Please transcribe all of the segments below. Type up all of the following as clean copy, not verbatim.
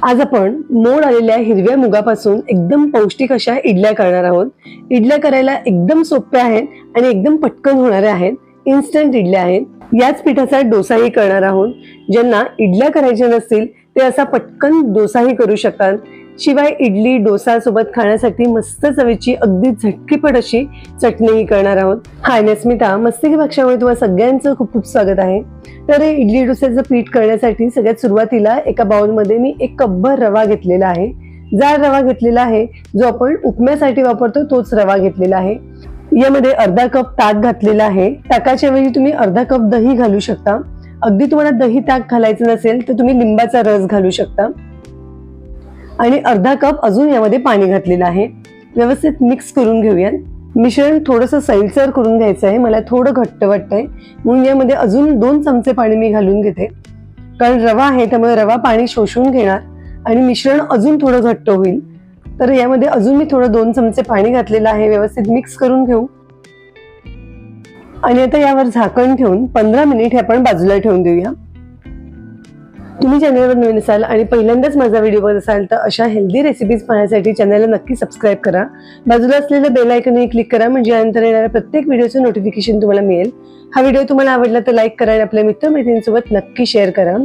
आज आपण मोड आलेल्या हिरव्या मुगापासून एकदम पौष्टिक अशा इडल्या करणार आहोत। इडल्या करायला एकदम सोप्या आहेत आणि एकदम पटकन होणाऱ्या आहेत। इन्स्टंट इडल्या आहेत। याच पिठाचा डोसाही करणार आहोत। ज्यांना इडल्या करायच्या नसतील ते असा पटकन डोसाही करू शकतात। शिवाय इडली डोसा सोबत खाण्यासाठी मस्त चवीची अगदी झटकीपट अशी चटणीही करणार आहोत। हाय, मी स्मिता, मस्ती भाषामध्ये तुम्हा सगळ्यांचं खूप खूप स्वागत आहे। तर इडली डोस्याचं पीठ करण्यासाठी सगळ्यात सुरुवातीला एका बाउल मध्ये मी 1 कपभर रवा घेतलेला आहे। जाड रवा घेतलेला आहे, जो आपण उपम्यासाठी वापरतो तोच रवा घेतलेला आहे। यामध्ये अर्धा कप ताक घातलेला आहे। ताकाच्या ऐवजी तुम्ही अर्धा कप दही घालू शकता। अगदी तुम्हाला दही ताक घालायचं नसेल तर तुम्ही लिंबाचा रस घालू शकता। आणि अर्धा कप अजून यामध्ये पाणी घातलेलं आहे। व्यवस्थित मिक्स करून घेऊया। मिश्रण थोडंसं सैलसर करून घ्यायचं आहे। मला थोडं घट्ट वाटतंय म्हणून यामध्ये अजून 2 चमचे पाणी मी घालून घेते, कारण रवा आहे त्यामुळे रवा पाणी शोषून घेणार आणि मिश्रण अजून थोडं घट्ट होईल। तर यामध्ये अजून मी थोडं 2 चमचे पाणी घातलेलं आहे। व्यवस्थित मिक्स करून घेऊ आणि आता यावर झाकण ठेवून 15 मिनिट हे आपण बाजूला ठेवून देऊया। तुम्ही चॅनलवर नवीन असाल आणि पहिल्यांदाच माझा व्हिडिओ बघत असाल तर अशा हेल्दी रेसिपीज पाहण्यासाठी चॅनलला नक्की सबस्क्राइब करा। बाजूला असलेलं बेल आयकॉनवर क्लिक करा, म्हणजे यानंतर येणाऱ्या प्रत्येक व्हिडिओचं नोटिफिकेशन तुम्हाला मिळेल। हा व्हिडिओ तुम्हाला आवडला तर लाईक करा आणि आपल्या मित्रमैत्रिणींसोबत नक्की शेअर करा।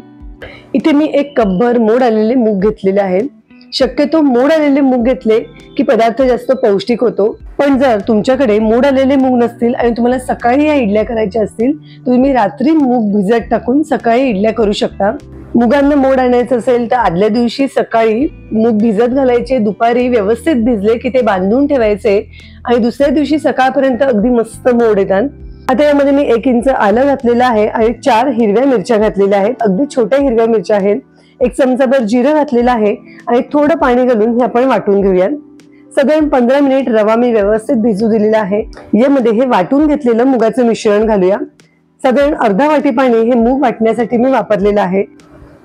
इथे मी 1 कपभर मोड आलेले मूग घेतलेले आहेत। शक्यतो मोड आलेले मूग घेतले की पदार्थ जास्त पौष्टिक होतो, पण जर तुमच्याकडे मोड आलेले मूग नसतील आणि तुम्हाला सकाळी या इडल्या करायच्या असतील तर तुम्ही रात्री मूग भिजत टाकून सकाळी इडल्या करू शकता। मुगांना मोड आणायचं असेल तर आदल्या दिवशी सकाळी मूग भिजत घालायचे, दुपारी व्यवस्थित भिजले की ते बांधून ठेवायचे आणि दुसऱ्या दिवशी सकाळपर्यंत अगदी मस्त मोड येतात। आता यामध्ये मी 1 इंच आलं घातलेलं आहे आणि 4 हिरव्या मिरच्या घातलेल्या आहेत। अगदी छोट्या हिरव्या मिरच्या आहेत। 1 चमचाभर जिरं घातलेलं आहे आणि थोडं पाणी घालून हे आपण वाटून घेऊया। साधारण 15 मिनिट रवा मी व्यवस्थित भिजू दिलेला आहे। यामध्ये हे वाटून घेतलेलं मुगाचं मिश्रण घालूया। साधारण अर्धा वाटी पाणी हे मूग वाटण्यासाठी मी वापरलेलं आहे।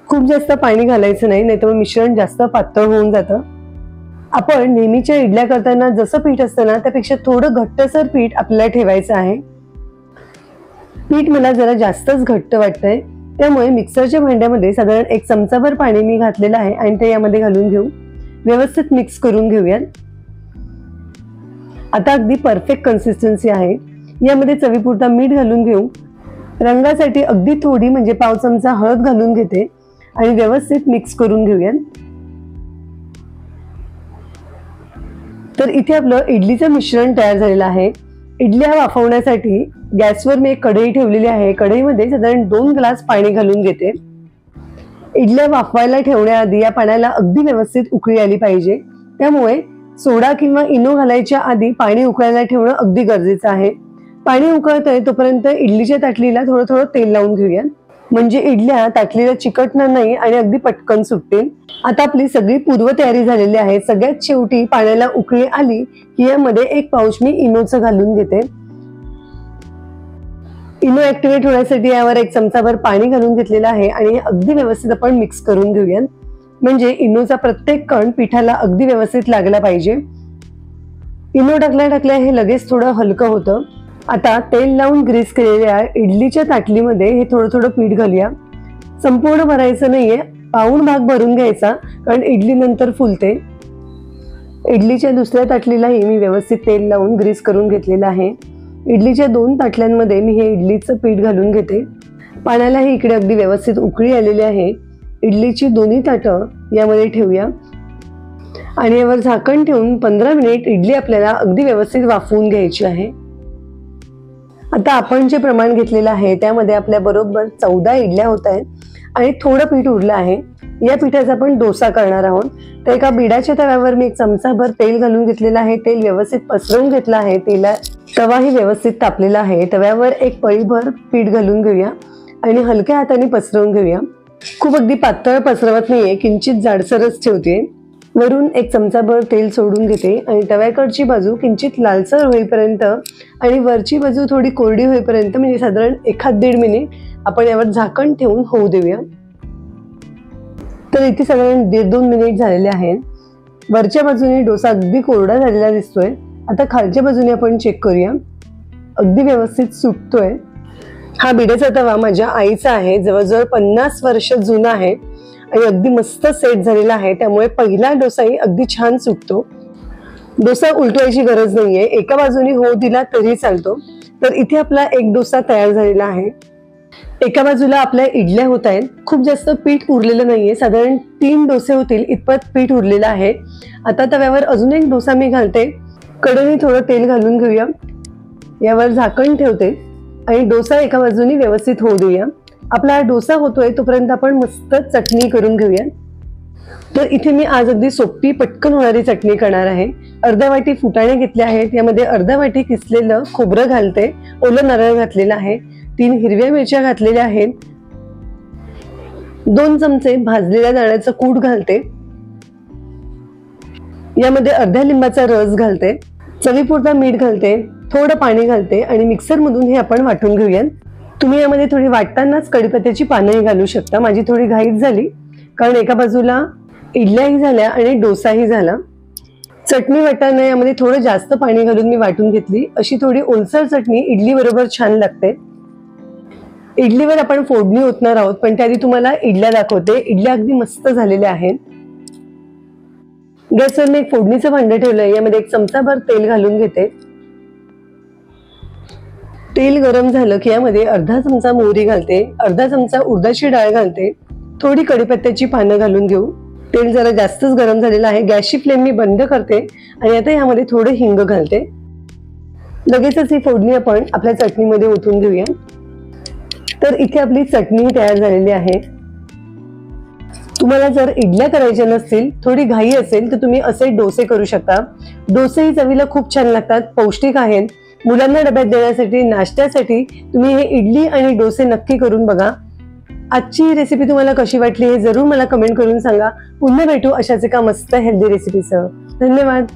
खूप जास्त पाणी घालायचं नाही, नाहीतर मिश्रण जास्त पातळ होऊन जातं। आपण नेहमीच्या इडल्या करताना जसं पीठ असतं ना त्यापेक्षा थोडं घट्टसर पीठ आपल्याला ठेवायचं आहे। पीठ मला जरा जास्तच घट्ट वाटतंय, त्यामुळे मिक्सरच्या भांड्यामध्ये साधारण 1 चमचाभर पाणी मी घातलेलं आहे आणि ते यामध्ये घालून घेऊ। व्यवस्थित मिक्स करून घेऊया। आता अगदी परफेक्ट कन्सिस्टन्सी आहे। यामध्ये चवीपुरता मीठ घालून घेऊ। रंगासाठी अगदी थोडी म्हणजे पाव चमचा हळद घालून घेते आणि व्यवस्थित मिक्स करून घेऊया। तर इथे आपलं इडलीचं मिश्रण तयार झालेलं आहे। इडल्या वाफवण्यासाठी गॅसवर मी 1 कढई ठेवलेली आहे। कढईमध्ये साधारण 2 ग्लास पाणी घालून घेते। इडल्या वाफवायला ठेवण्याआधी या पाण्याला अगदी व्यवस्थित उकळी आली पाहिजे, त्यामुळे सोडा किंवा इनो घालायच्या आधी पाणी उकळायला ठेवणं अगदी गरजेचं आहे। पाणी उकळतंय तोपर्यंत इडलीच्या ताटलीला थोडं थोडं तेल लावून घेऊया, म्हणजे इडल्या ताटलीला चिकटणार नाही आणि अगदी पटकन सुटतील। आता आपली सगळी पूर्वतयारी झालेली आहे। सगळ्यात शेवटी पाण्याला उकळी आली की यामध्ये 1 पाऊच मी इनोचं घालून घेते। इनो ऍक्टिव्हेट होण्यासाठी यावर 1 चमचाभर पाणी घालून घेतलेलं आहे आणि अगदी व्यवस्थित आपण मिक्स करून घेऊया, म्हणजे इनोचा प्रत्येक कण पिठाला अगदी व्यवस्थित लागला पाहिजे। इनो टाकल्या हे लगेच थोडं हलकं होतं। आता तेल लावून ग्रीस केलेल्या इडलीच्या ताटलीमध्ये हे थोडं थोडं पीठ घालूया। संपूर्ण भरायचं नाहीये, पाऊण भाग भरून घ्यायचा, कारण इडली नंतर फुलते। इडलीच्या दुसऱ्या ताटलीलाही मी व्यवस्थित तेल लावून ग्रीस करून घेतलेलं आहे। इडलीच्या 2 ताटल्यांमध्ये मी हे इडलीचं पीठ घालून घेते। पाण्यालाही इकडे अगदी व्यवस्थित उकळी आलेली आहे। इडलीची दोन्ही ताटं यामध्ये ठेवूया आणि यावर झाकण ठेवून 15 मिनिट इडली आपल्याला अगदी व्यवस्थित वाफवून घ्यायची आहे। आता आपण जे प्रमाण घेतलेलं आहे त्यामध्ये आपल्या बरोबर 14 इडल्या होत आहेत आणि थोडं पीठ उरलं आहे। या पिठाचा आपण डोसा करणार आहोत। तर एका बिडाच्या तव्यावर मी 1 चमचाभर तेल घालून घेतलेलं आहे। तेल व्यवस्थित पसरवून घेतलं आहे। तवाही व्यवस्थित तापलेला आहे। तव्यावर 1 पळीभर पीठ घालून घेऊया आणि हलक्या हाताने पसरवून घेऊया। खूप अगदी पातळ पसरवत नाहीये, किंचित जाडसरच ठेवते। वरून 1 चमचाभर तेल सोडून घेते आणि तव्याकडची बाजू किंचित लालसर होईपर्यंत आणि वरची बाजू थोडी कोरडी होईपर्यंत, म्हणजे साधारण 1-1.5 मिनिट आपण यावर झाकण ठेवून होऊ देऊया। तर इथे साधारण 1.5-2 मिनिट झालेले आहेत। वरच्या बाजूने डोसा अगदी कोरडा झालेला दिसतोय। आता खालच्या बाजूने आपण चेक करूया। अगदी व्यवस्थित सुटतोय। हा बिड्याचा तवा माझ्या आईचा आहे, जवळजवळ 50 वर्ष जुना आहे आणि अगदी मस्त सेट झालेला आहे, त्यामुळे पहिला डोसाही अगदी छान सुटतो. डोसा उलटवायची गरज नाहीये, एका बाजूने हो दिला तरी चालतो. तर इथे आपला एक डोसा तयार झालेला आहे. एका बाजूला आपल्या इडल्या होत आहेत. खूप जास्त पीठ उरलेलं नाहीये, साधारण 3 डोसे होतील इतपत पीठ उरलेलं आहे. आता तव्यावर अजून एक डोसा मी घालते. कढईने थोडं तेल घालून घेऊया. यावर झाकण ठेवते आणि डोसा एका बाजूने व्यवस्थित होऊ देऊया. आपला हा डोसा होतोय तोपर्यंत आपण मस्त चटणी करून घेऊया. तर इथे मी आज अगदी सोपी पटकन होणारी चटणी करणार आहे. अर्धा वाटी फुटाणे घेतले आहेत, यामध्ये अर्धा वाटी किसलेलं खोबरं घालते, ओलं नारळ घातलेलं आहे, 3 हिरव्या मिरच्या घातलेल्या आहेत, 2 चमचे भाजलेल्या दाण्याचं कूट घालते, यामध्ये अर्ध्या लिंबाचा रस घालते, चवीपुरता मीठ घालते, थोडं पाणी घालते आणि मिक्सर मधून हे आपण वाटून घेऊया. तुम्ही यामध्ये थोडी वाटतानाच कढीपत्त्याची पानंही घालू शकता. माझी थोडी घाईच झाली कारण एका बाजूला इडल्याही झाल्या आणि डोसाही झाला. चटणी वाटताना यामध्ये थोडं जास्त पाणी घालून मी वाटून घेतली. अशी थोडी ओलसर चटणी इडली बरोबर छान लागते. इडलीवर आपण फोडणी ओतणार आहोत, पण त्याआधी तुम्हाला इडल्या दाखवते. इडल्या अगदी मस्त झालेल्या आहेत. गॅसवर मी एक फोडणीचं भांडं ठेवलंय, यामध्ये 1 चमचाभर तेल घालून घेते. तेल गरम झालं की यामध्ये अर्धा चमचा मोहरी घालते, अर्धा चमचा उडदाची डाळ घालते, थोडी कढीपत्त्याची पानं घालून घेऊ. तेल जरा जास्तच गरम झालेलं आहे. गॅसची फ्लेम मी बंद करते आणि आता यामध्ये थोडं हिंग घालते. लगेचच ही फोडणी आपण आपल्या चटणीमध्ये ओतून घेऊया. तर इथे आपली चटणी तयार झालेली आहे. तुम्हाला जर इडल्या करायच्या नसतील, थोडी घाई असेल, तर तुम्ही असे डोसे करू शकता. डोसेही चवीला खूप छान लागतात, पौष्टिक आहेत. मुलांना डब्यात देण्यासाठी, नाश्त्यासाठी तुम्ही हे इडली आणि डोसे नक्की करून बघा. आजची रेसिपी तुम्हाला कशी वाटली हे जरूर मला कमेंट करून सांगा. पुन्हा भेटू अशाच एका मस्त हेल्दी रेसिपीसह. धन्यवाद.